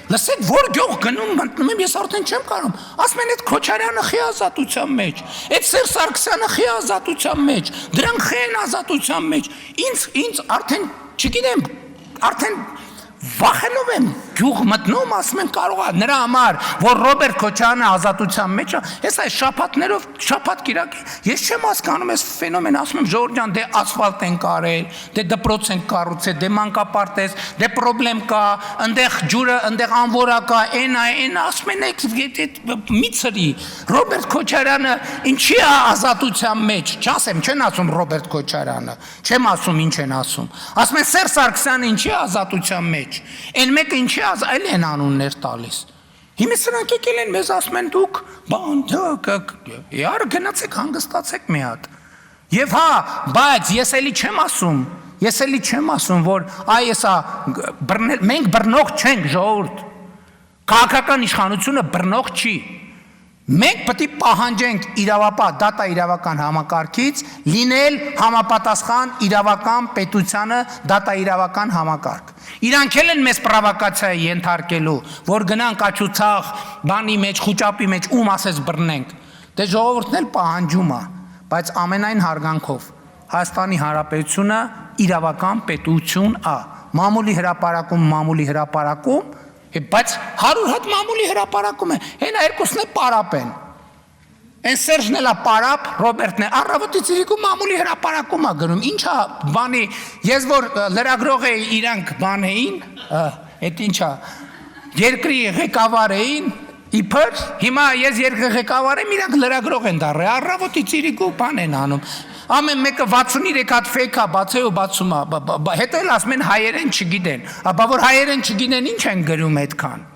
Լսեք, որ գյուղ գնում մտնում եմ, ես արդեն չեմ կարում։ Ասում են, այդ Քոչարյանը խի ազատության մեջ, այդ Սերժ Սարգսյանը խի ազատության մեջ, դրանք խի են ազատության մեջ։ Ինձ արդեն, չգիտեմ, արդեն վախենով եմ գյուղ մտնում, ասում են կարող է նրա համար, որ Ռոբերտ Քոչարյանը ազատության մեջ է, ես այս շաբաթներով, շաբաթ կիրակի, ես չեմ հասկանում այս ֆենոմեն, ասում եմ Ժողովուրդ ջան, դե ասֆալտ են կարել, դե դպրոց են կառուցել, դե մանկապարտեզ, դե պրոբլեմ կա, ընդեղ ջուրը, ընդեղ անվորա կա, այն ասում են մի ծրի, Ռոբերտ Քոչարյանը ինչի է ազատության մեջ, չասեմ, չեն ասում Ռոբերտ Քոչարյանը, չեմ ասում ինչ են ասում, ասում են Սերժ Սարգսյանը ինչի է ազատության մեջ, այն մեկը ինչի այլ են անուններ տալիս։ Հիմա սրանք եկել են մեզ ասում են դուք բան յար գնացեք հանգստացեք մի հատ։ Եվ հա, բայց ես էլի չեմ ասում, որ այսա մենք բռնող չենք ժողովուրդ։ Քաղաքական իշխանությունը բռնող չի։ Մենք պետք է պահանջենք իրավապահ դատա իրավական համակարգից լինել համապատասխան իրավական պետությանը դատա իրավական համակարգ։ Իրանք էլ են մեզ պրովոկացիա ենթարկելու, որ գնանք աչուցաղ բանի մեջ, խուճապի մեջ ում ասես բռնենք։ Դե ժողովուրդն էլ պահանջում է, բայց ամենայն հարգանքով Հայաստանի Հանրապետությունը իրավական պետություն է։ Մամուլի հրապարակում բայց 100 հատ մամուլի հրապարակում է, հենա երկուսն է պարապ են, են Սերժն էլ է պարապ, Ռոբերտն է, առավոտի ծիրիկում մամուլի հրապարակում է գրում, ինչա բանի, ես որ լրագրող էի իրանք բան էին, էդ ինչա, երկրի ղեկավար էին, իբր, հիմա ես երկրի ղեկավար եմ, իրանք լրագրող են դարը, առավոտի ծիրիկու բան են անում, ամեն մեկը 63 հատ ֆեյքա բացե ու բացում է, հետո էլ ասում են հայերեն չգիտեն, ապա որ հայերեն չգիտեն ինչ են գրում այդքան։